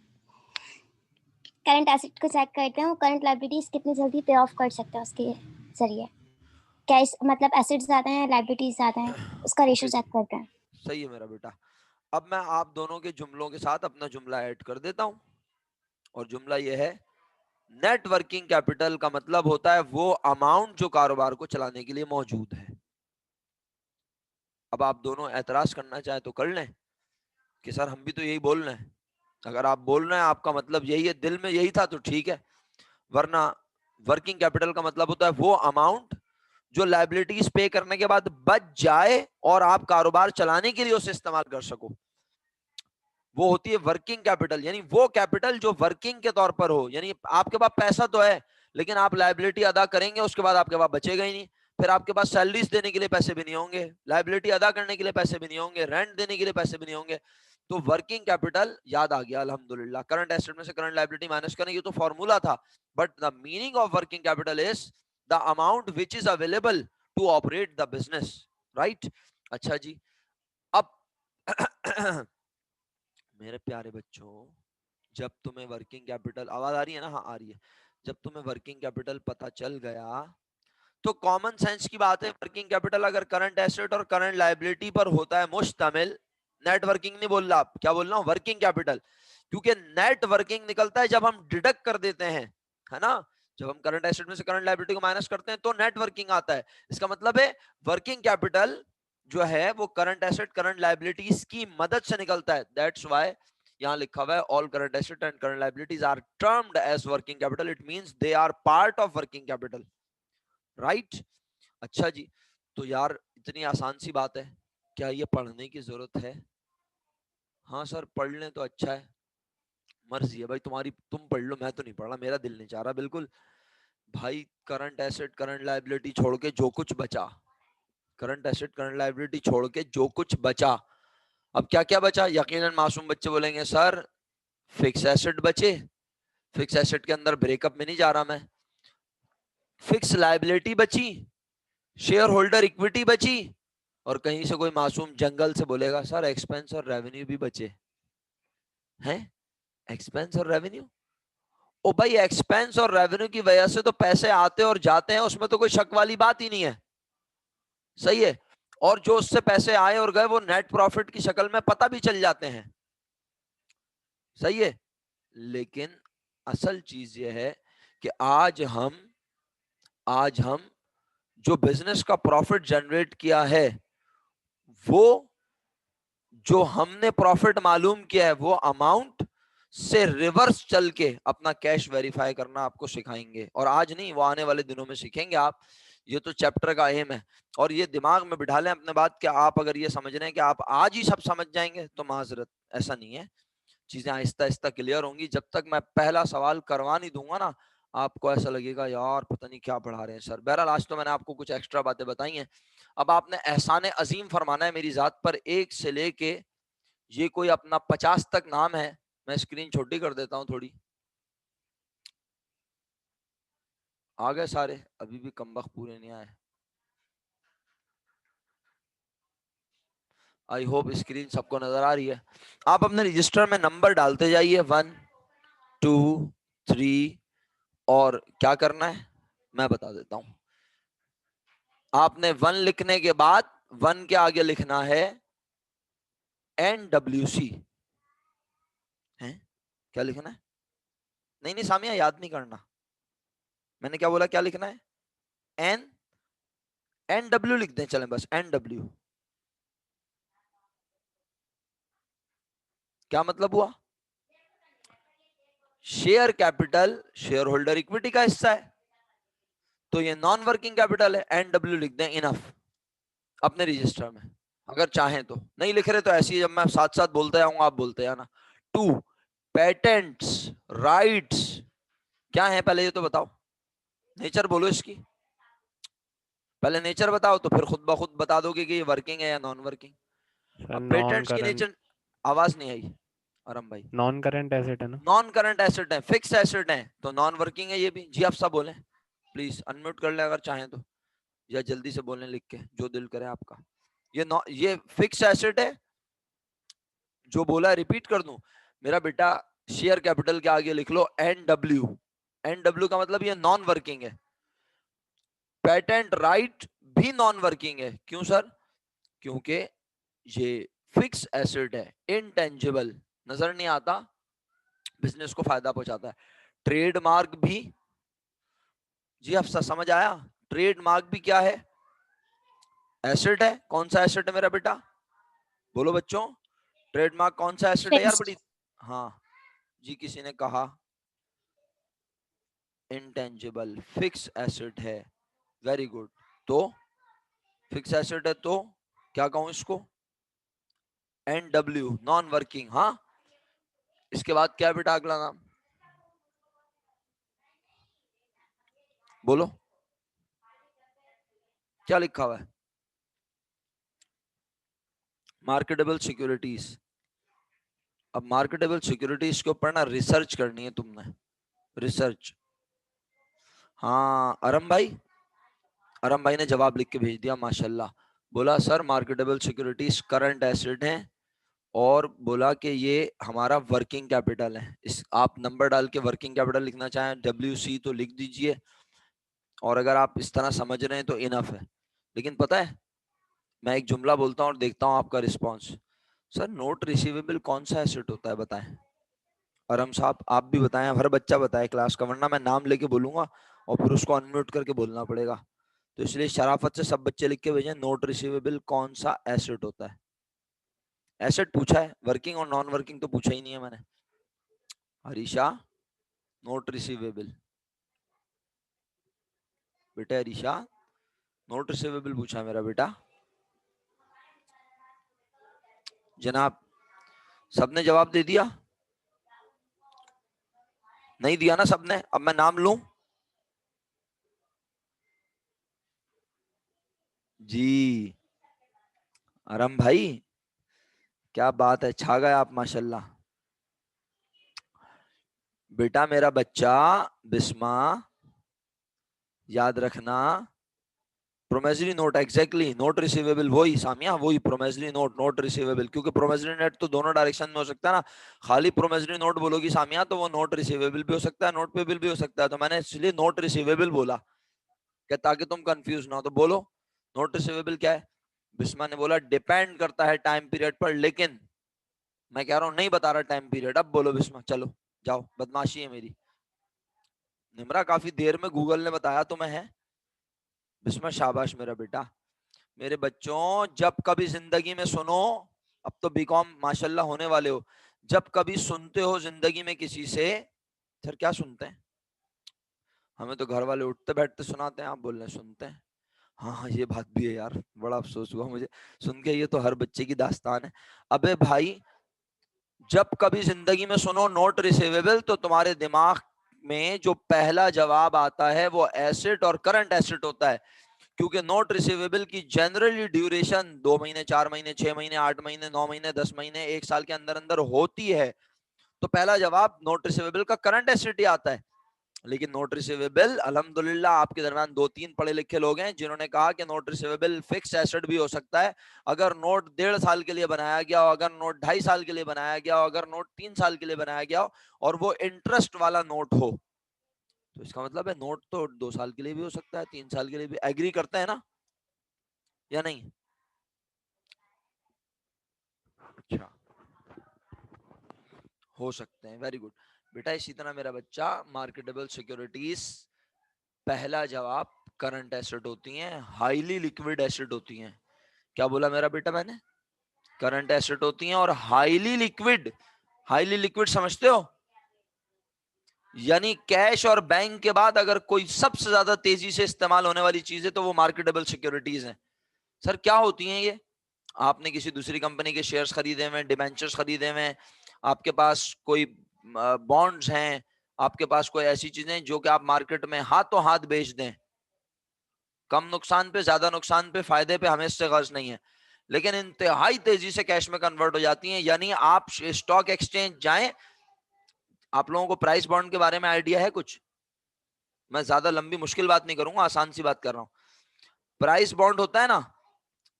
करंट एसेट को चेक करते हैं, वो करंट लायबिलिटीज कितनी जल्दी पे ऑफ कर सकते हैं उसके जरिए। क्या इस मतलब एसेट्स ज़्यादा हैं लायबिलिटीज ज़्यादा हैं, उसका रेशो ओके चेक जी, करते हैं। सही है मेरा बेटा। अब मैं आप दोनों के जुमलों के साथ अपना जुमला ऐड कर देता हूं, और जुमला ये है, नेट वर्किंग कैपिटल का मतलब होता है वो अमाउंट जो कारोबार को चलाने के लिए मौजूद है। अब आप दोनों एतराज करना चाहे तो कर लें कि सर हम भी तो यही बोल रहे हैं। अगर आप बोल रहे हैं आपका मतलब यही है, दिल में यही था, तो ठीक है, वरना वर्किंग कैपिटल का मतलब होता है वो अमाउंट जो लायबिलिटीज पे करने के बाद बच जाए और आप कारोबार चलाने के लिए उसे इस्तेमाल कर सको, वो होती है वर्किंग कैपिटल। यानी वो कैपिटल जो वर्किंग के तौर पर हो, यानी आपके पास पैसा तो है लेकिन आप लायबिलिटी अदा करेंगे उसके बाद आपके पास बचेगा ही नहीं। फिर आपके पास सैलरीज देने के लिए पैसे भी नहीं होंगे, लायबिलिटी अदा करने के लिए पैसे भी नहीं होंगे, रेंट देने के लिए पैसे भी नहीं होंगे। तो वर्किंग कैपिटल याद आ गया अल्हम्दुलिल्लाह। करंट एसेट में से करंट लायबिलिटी माइनस करना, ये तो फॉर्मूला था, but the meaning of working capital is the amount which is available to operate the business, right. अच्छा जी, अब मेरे प्यारे बच्चों, जब तुम्हें वर्किंग कैपिटल, आवाज आ रही है ना? हाँ आ रही है। जब तुम्हें वर्किंग कैपिटल पता चल गया तो कॉमन सेंस की बात है, वर्किंग कैपिटल अगर करंट एसेट और करंट लायबिलिटी पर होता है मुश्तमिल, नेट वर्किंग नहीं बोल रहा, क्या बोल रहा हूं, वर्किंग कैपिटल। क्योंकि नेट वर्किंग निकलता है जब हम डिडक्ट कर देते हैं, है ना। जब हम करंट एसेट में से करंट लायबिलिटी को माइनस करते हैं तो नेट वर्किंग आता है। इसका मतलब है वर्किंग कैपिटल जो है वो करंट एसेट करंट लायबिलिटीज की मदद से निकलता है। दैट्स व्हाई यहाँ लिखा हुआ है all current asset and current liabilities are termed as working capital, it means they are part of working capital, right. अच्छा जी, तो यार इतनी आसान सी बात है, क्या ये पढ़ने की जरूरत है? हाँ सर पढ़ लें तो अच्छा है, मर्जी है भाई तुम्हारी, तुम पढ़ लो, मैं तो नहीं पढ़ रहा, मेरा दिल नहीं चाह रहा बिल्कुल। भाई करंट एसेट करंट लायबिलिटी छोड़ के जो कुछ बचा, करंट एसेट करंट लायबिलिटी छोड़ के जो कुछ बचा, अब क्या क्या बचा? यकीनन मासूम बच्चे बोलेंगे सर फिक्स एसेट बचे, फिक्स एसेट के अंदर ब्रेकअप में नहीं जा रहा मैं, फिक्स लायबिलिटी बची, शेयर होल्डर इक्विटी बची, और कहीं से कोई मासूम जंगल से बोलेगा सर एक्सपेंस और रेवेन्यू भी बचे हैं। एक्सपेंस और रेवेन्यू, ओ भाई एक्सपेंस और रेवेन्यू की वजह से तो पैसे आते और जाते हैं, उसमें तो कोई शक वाली बात ही नहीं है, सही है। और जो उससे पैसे आए और गए वो नेट प्रॉफिट की शक्ल में पता भी चल जाते हैं, सही है। लेकिन असल चीज ये है कि आज हम जो बिजनेस का प्रॉफिट जनरेट किया है, वो जो हमने प्रॉफिट मालूम किया है वो अमाउंट से रिवर्स चल के अपना कैश वेरीफाई करना आपको सिखाएंगे। और आज नहीं, वो आने वाले दिनों में सीखेंगे आप, ये तो चैप्टर का एम है। और ये दिमाग में बिठा लें अपने बात कि आप अगर ये समझ रहे हैं कि आप आज ही सब समझ जाएंगे तो माजरत, ऐसा नहीं है। चीजें आहिस्ता आहिस्ता क्लियर होंगी। जब तक मैं पहला सवाल करवा नहीं दूंगा ना, आपको ऐसा लगेगा यार पता नहीं क्या पढ़ा रहे हैं सर। बहरहाल आज तो मैंने आपको कुछ एक्स्ट्रा बातें बताई हैं। अब आपने एहसान अजीम फरमाना है मेरी जात पर, एक से लेके ये कोई अपना 50 तक नाम है। मैं स्क्रीन छोटी कर देता हूं थोड़ी, आ गए सारे? अभी भी कम वक्त पूरे नहीं आए। आई होप स्क्रीन सबको नजर आ रही है। आप अपने रजिस्टर में नंबर डालते जाइए, 1 2 3, और क्या करना है मैं बता देता हूं। आपने 1 लिखने के बाद 1 के आगे लिखना है NWC है। क्या लिखना है? नहीं नहीं सामिया, याद नहीं करना, मैंने क्या बोला, क्या लिखना है? NW लिख दें, चलें बस NW। क्या मतलब हुआ? Share capital share holder equity का हिस्सा है, तो ये नॉन वर्किंग कैपिटल है। NW लिख दें, इनफ, अपने रजिस्टर में। अगर चाहें तो, नहीं लिख रहे तो ऐसे ही जब मैं साथ साथ बोलते जाऊंगा आप बोलते जाना। 2, पेटेंट्स राइट्स क्या है पहले ये तो बताओ, नेचर बोलो इसकी, पहले नेचर बताओ तो फिर खुद ब खुद बता दोगे कि ये वर्किंग है या नॉन वर्किंग। सर अब नॉन पेटेंट्स की करंट, नेचर, आवाज नहीं आई आरम भाई। नॉन करंट एसेट है ना? नॉन करंट एसेट है, फिक्स एसेट है, तो नॉन वर्किंग है ये भी। जी आप सब बोलें, प्लीज अनम्यूट कर ले अगर चाहें तो, या जल्दी से बोलें लिख के, जो दिल करे आपका। ये फिक्स एसेट है, जो बोला रिपीट कर दूं मेरा बेटा, शेयर कैपिटल के आगे लिख लो NW। NW का मतलब ये नॉन वर्किंग है। पेटेंट राइट भी नॉन वर्किंग है, क्यों सर? क्योंकि ये फिक्स एसेट है, इनटेंजिबल, नजर नहीं आता, बिजनेस को फायदा पहुंचाता है। ट्रेडमार्क भी, जी अफसर समझ आया, ट्रेडमार्क भी क्या है? एसेट है। कौन सा एसेट है मेरा बेटा, बोलो बच्चों, ट्रेडमार्क कौन सा एसेट है यार? Fixed. बड़ी, हाँ जी, किसी ने कहा इंटेंजिबल, फिक्स एसेट है, वेरी गुड। तो फिक्स एसेट है तो क्या कहूं इसको? NW, non working. हाँ, इसके बाद क्या बेटा अगला नाम बोलो? क्या लिखा हुआ है? Marketable securities. अब मार्केटेबल सिक्योरिटीज के ऊपर ना रिसर्च करनी है तुमने, रिसर्च। हाँ अरम भाई ने जवाब लिख के भेज दिया माशाल्लाह। बोला sir marketable securities current asset हैं और बोला कि ये हमारा वर्किंग कैपिटल है। इस आप नंबर डाल के वर्किंग कैपिटल लिखना चाहें WC तो लिख दीजिए, और अगर आप इस तरह समझ रहे हैं तो इनफ है। लेकिन पता है मैं एक जुमला बोलता हूँ और देखता हूँ आपका रिस्पॉन्स। सर नोट रिसीवेबल कौन सा एसेट होता है बताएं? अरम साहब आप भी बताएं, हर बच्चा बताए क्लास का, वरना मैं नाम लेके बोलूंगा और फिर उसको अनम्यूट करके बोलना पड़ेगा। तो इसलिए शराफत से सब बच्चे लिख के भेजें, नोट रिसीवेबल कौन सा एसेट होता है? एसेट पूछा है, वर्किंग और नॉन वर्किंग तो पूछा ही नहीं है मैंने। हरीशा नोट रिसीवेबल, बेटा हरीशा नोट रिसीवेबल पूछा मेरा बेटा। जनाब सबने जवाब दे दिया? नहीं दिया ना सबने? अब मैं नाम लूं? जी आराम भाई क्या बात है, छा गए आप माशाल्लाह। बेटा मेरा बच्चा बिस्मा याद रखना, promissory note exactly note receivable, वही सामिया वही प्रोमेसरी नोट, नोट रिसीवेबल। क्योंकि प्रोमेसरी नोट तो दोनों डायरेक्शन में हो सकता है ना। खाली प्रोमेसरी नोट बोलोगी सामिया तो वो नोट रिसीवेबल भी हो सकता है, नोट पेबल भी हो सकता है। तो मैंने इसलिए नोट रिसीवेबल बोला क्या ताकि तुम कंफ्यूज ना हो। तो बोलो नोट रिसीवेबल क्या है? बिस्मा ने बोला डिपेंड करता है टाइम पीरियड पर, लेकिन मैं कह रहा हूं नहीं बता रहा टाइम पीरियड। अब बोलो बिस्मा, चलो जाओ, बदमाशी है मेरी। निमरा काफी देर में गूगल ने बताया तुम्हें है। बिस्मा शाबाश मेरा बेटा। मेरे बच्चों जब कभी जिंदगी में सुनो, अब तो बीकॉम माशाल्लाह होने वाले हो, जब कभी सुनते हो जिंदगी में किसी से, सर क्या सुनते हैं? हमें तो घर वाले उठते बैठते सुनाते हैं, आप बोल रहे हैं सुनते हैं। हाँ हाँ ये बात भी है यार, बड़ा अफसोस हुआ मुझे सुन के, ये तो हर बच्चे की दास्तान है। अबे भाई जब कभी जिंदगी में सुनो नोट रिसीवेबल तो तुम्हारे दिमाग में जो पहला जवाब आता है वो एसेट और करंट एसेट होता है। क्योंकि नोट रिसीवेबल की जनरली ड्यूरेशन 2 महीने, 4 महीने, 6 महीने, 8 महीने, 9 महीने, 10 महीने, 1 साल के अंदर अंदर होती है। तो पहला जवाब नोट रिसीवेबल का करंट एसेट ही आता है। लेकिन नोट रिसीवेबल अल्हम्दुलिल्लाह आपके दरमियान 2-3 पढ़े लिखे लोग हैं जिन्होंने कहा कि नोट रिसीवेबल फिक्स एसेट भी हो सकता है। अगर नोट 1.5 साल के लिए बनाया गया हो, अगर नोट 2.5 साल के लिए बनाया गया हो, अगर नोट 3 साल के लिए बनाया गया हो और वो इंटरेस्ट वाला नोट हो, तो इसका मतलब है नोट तो 2 साल के लिए भी हो सकता है, 3 साल के लिए भी। एग्री करते हैं ना या नहीं? अच्छा हो सकते हैं, वेरी गुड बेटा। इसी तरह मेरा बच्चा मार्केटेबल सिक्योरिटीज पहला जवाब करंट एसेट होती हैं, हाईली लिक्विड एसेट होती हैं। क्या बोला मेरा बेटा मैंने? करंट एसेट होती हैं और हाईली लिक्विड। हाईली लिक्विड समझते हो? यानी कैश और बैंक के बाद अगर कोई सबसे ज्यादा तेजी से इस्तेमाल होने वाली चीज है तो वो मार्केटेबल सिक्योरिटीज हैं। सर क्या होती हैं ये? आपने किसी दूसरी कंपनी के शेयर्स खरीदे हुए, डिबेंचर्स खरीदे हुए, आपके पास कोई बॉन्ड्स हैं, आपके पास कोई ऐसी चीजें जो कि आप मार्केट में हाथों हाथ बेच दें, कम नुकसान पे, ज्यादा नुकसान पे, फायदे पे, हमें इससे गर्ज नहीं है, लेकिन इंतहाई तेजी से कैश में कन्वर्ट हो जाती हैं। यानी आप स्टॉक एक्सचेंज जाएं, आप लोगों को प्राइस बॉन्ड के बारे में आइडिया है कुछ? मैं ज्यादा लंबी मुश्किल बात नहीं करूंगा, आसान सी बात कर रहा हूं। प्राइस बॉन्ड होता है ना,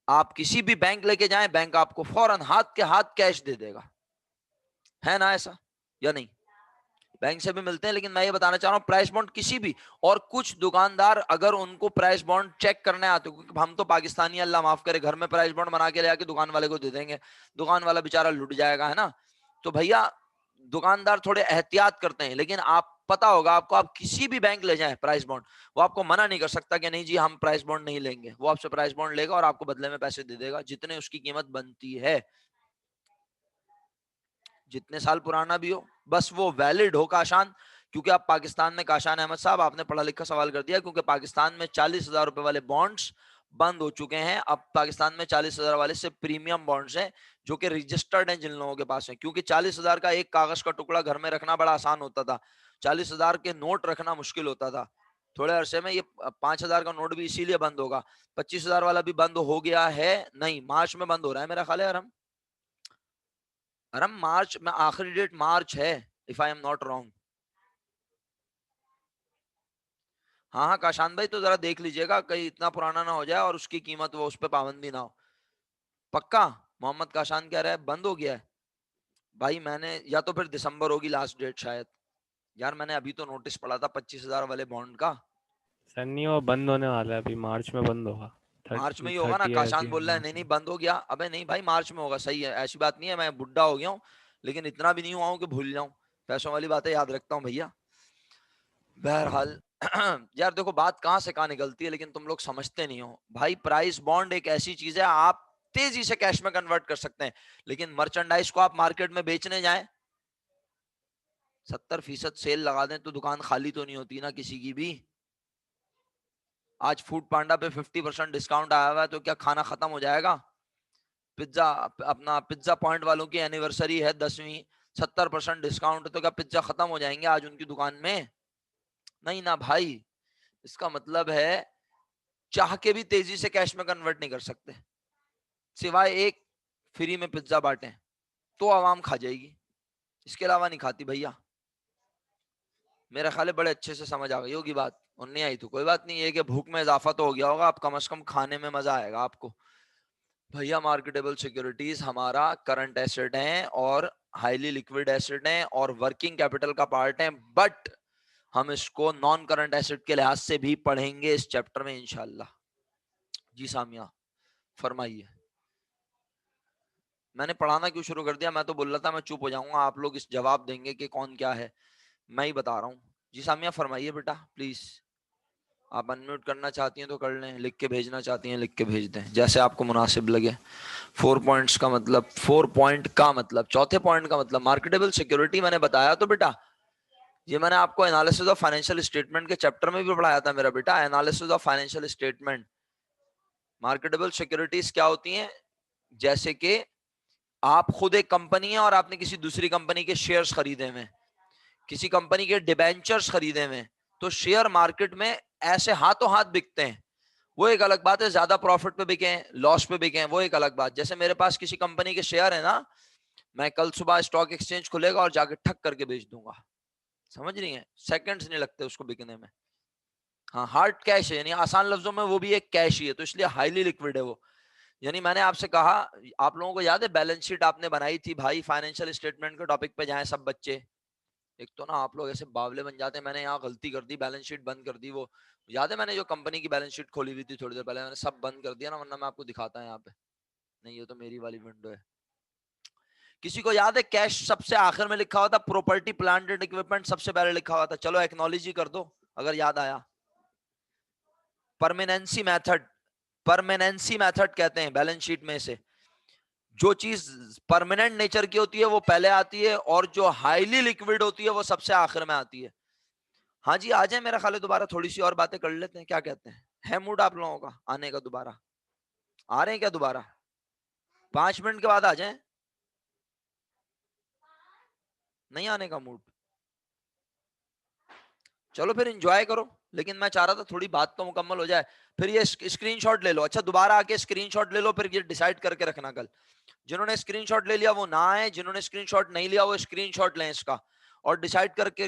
आप किसी भी बैंक लेके जाएं, बैंक आपको फौरन हाथ के हाथ कैश दे देगा, है ना ऐसा या नहीं? बैंक से भी मिलते हैं, लेकिन मैं ये बताना चाह रहा हूँ प्राइस बॉन्ड किसी भी, और कुछ दुकानदार अगर उनको प्राइस बॉन्ड चेक करने आते, क्योंकि हम तो पाकिस्तानी अल्लाह माफ करे घर में प्राइस बॉन्ड बना के ले आके दुकान वाले को दे देंगे, दुकान वाला बेचारा लुट जाएगा, है ना? तो भैया दुकानदार थोड़े एहतियात करते हैं, लेकिन आप पता होगा आपको, आप किसी भी बैंक ले जाएं प्राइस बॉन्ड, वो आपको मना नहीं कर सकता कि नहीं जी हम प्राइस बॉन्ड नहीं लेंगे। वो आपसे प्राइस बॉन्ड लेगा और आपको बदले में पैसे दे देगा जितने उसकी कीमत बनती है, जितने साल पुराना भी हो, बस वो वैलिड हो। काशान, क्योंकि आप पाकिस्तान में, काशान अहमद साहब आपने पढ़ा लिखा सवाल कर दिया, क्योंकि पाकिस्तान में 40,000 रुपए वाले बॉन्ड्स बंद हो चुके हैं। अब पाकिस्तान में 40,000 वाले से प्रीमियम बॉन्ड्स हैं जो कि रजिस्टर्ड हैं जिन लोगों के पास है। क्योंकि 40,000 का एक कागज का टुकड़ा घर में रखना बड़ा आसान होता था, 40,000 के नोट रखना मुश्किल होता था। थोड़े अरसे में ये 5,000 का नोट भी इसीलिए बंद होगा। 25,000 वाला भी बंद हो गया है, नहीं मार्च में बंद हो रहा है मेरा ख्याल है। अरम मार्च में आखिरी डेट मार्च है, if I am not wrong. हाँ हाँ काशान भाई, तो जरा देख लीजिएगा कहीं इतना पुराना ना हो जाए और उसकी कीमत वो उस पर पाबंदी ना हो। पक्का मोहम्मद काशान कह रहा है बंद हो गया है भाई। मैंने या तो फिर दिसंबर होगी लास्ट डेट शायद। यार मैंने अभी तो नोटिस पढ़ा था 25,000 वाले बॉन्ड का। सर नहीं, वो बंद होने वाला है, अभी मार्च में बंद होगा। मार्च में ही होगा ना? काशान बोल रहा है नहीं नहीं बंद हो गया। अबे नहीं भाई मार्च में होगा, सही है, ऐसी बात नहीं है। मैं बुढ़ा हो गया हूँ लेकिन इतना भी नहीं हुआ हूँ कि भूल जाऊं। पैसों वाली बातें याद रखता हूँ भैया। बहरहाल यार देखो बात कहाँ से कहाँ निकलती है, लेकिन तुम लोग समझते नहीं हो भाई। प्राइस बॉन्ड एक ऐसी चीज है, आप तेजी से कैश में कन्वर्ट कर सकते हैं, लेकिन मर्चेंडाइज को आप मार्केट में बेचने जाएं 70% सेल लगा दें तो दुकान खाली तो नहीं होती ना किसी की भी। आज फूड पांडा पे 50% डिस्काउंट आया हुआ है तो क्या खाना खत्म हो जाएगा? पिज्जा अपना पिज्जा पॉइंट वालों की एनिवर्सरी है 10वीं, 70% डिस्काउंट, तो क्या पिज्जा खत्म हो जाएंगे आज उनकी दुकान में? नहीं ना भाई। इसका मतलब है चाह के भी तेजी से कैश में कन्वर्ट नहीं कर सकते, सिवाय एक फ्री में पिज्जा बांटे तो आवाम खा जाएगी, इसके अलावा नहीं खाती भैया। मेरा ख्याल है बड़े अच्छे से समझ आ गई होगी बात, और नहीं आई तो कोई बात नहीं, ये कि भूख में इजाफा तो हो गया होगा, आप कम से कम खाने में मजा आएगा आपको। भैया मार्केटेबल सिक्योरिटीज हमारा करंट एसेट है और हाईली लिक्विड एसेट है और वर्किंग कैपिटल का पार्ट है, बट हम इसको नॉन करंट एसेट के लिहाज से भी पढ़ेंगे इस चैप्टर में इंशाल्लाह। जी सामिया फरमाइए। मैंने पढ़ाना क्यों शुरू कर दिया? मैं तो बोल रहा था मैं चुप हो जाऊंगा, आप लोग इस जवाब देंगे कि कौन क्या है, मैं ही बता रहा हूँ। जी सामिया फरमाइए बेटा प्लीज। आप अनम्यूट करना चाहती हैं तो कर लें, लिख के भेजना चाहती हैं लिख के भेज दें, जैसे आपको मुनासिब लगे। 4 पॉइंट्स का मतलब, 4 पॉइंट का मतलब, चौथे पॉइंट का मतलब मार्केटेबल सिक्योरिटी मैंने बताया तो बेटा, ये मैंने आपको एनालिसिस ऑफ फाइनेंशियल स्टेटमेंट के चैप्टर में भी पढ़ाया था मेरा बेटा। Analysis of financial statement, marketable securities क्या होती हैं? जैसे कि आप खुद एक कंपनी है और आपने किसी दूसरी कंपनी के शेयर्स खरीदे हुए, किसी कंपनी के डिबेंचर्स खरीदे हुए, तो शेयर मार्केट में ऐसे हाथों हाथ बिकते हैं। वो एक अलग बात है, ज्यादा प्रॉफिट पे बिके लॉस पे बिके, वो एक अलग बात। जैसे मेरे पास किसी कंपनी के शेयर है ना, मैं कल सुबह स्टॉक एक्सचेंज खुलेगा और जाके ठक करके बेच दूंगा, समझ रही है? सेकंड्स नहीं लगते उसको बिकने में। हाँ हार्ड कैश है, यानी आसान लफ्जों में वो भी एक कैश ही है, तो इसलिए हाईली लिक्विड है वो। यानी मैंने आपसे कहा, आप लोगों को याद है बैलेंस शीट आपने बनाई थी भाई, फाइनेंशियल स्टेटमेंट के टॉपिक पे जाएं सब बच्चे। एक तो ना आप लोग ऐसे बावले बन जाते हैं, मैंने यहाँ गलती कर दी, बैलेंस शीट बंद कर दी। वो याद है मैंने जो कंपनी की बैलेंस शीट खोली हुई थी थोड़ी देर पहले, मैंने सब बंद कर दिया ना, वरना मैं आपको दिखाता है यहाँ पे। नहीं ये तो मेरी वाली विंडो है। किसी को याद है कैश सबसे आखिर में लिखा हुआ था, प्रॉपर्टी प्लांट एंड इक्विपमेंट सबसे पहले लिखा हुआ था? चलो एक्नॉलेज ही कर दो अगर याद आया। परमानेंसी मेथड, परमानेंसी मेथड कहते हैं बैलेंस शीट में से। जो चीज परमानेंट नेचर की होती है वो पहले आती है, और जो हाईली लिक्विड होती है वो सबसे आखिर में आती है। हाँ जी आ जाए, मेरा ख्याल है दोबारा थोड़ी सी और बातें कर लेते हैं, क्या कहते हैं? है मूड आप लोगों का आने का? दोबारा आ रहे हैं क्या? दोबारा 5 मिनट के बाद आ जाएं, नहीं आने का मूड? चलो फिर एंजॉय करो, लेकिन मैं चाह रहा था थोड़ी बात तो मुकम्मल हो जाए। फिर ये स्क्रीनशॉट ले लो, अच्छा दोबारा आके स्क्रीनशॉट ले लो, फिर ये डिसाइड करके रखना कल। जिन्होंने स्क्रीनशॉट ले लिया वो ना आए, जिन्होंने स्क्रीनशॉट नहीं लिया वो स्क्रीनशॉट लें इसका और डिसाइड करके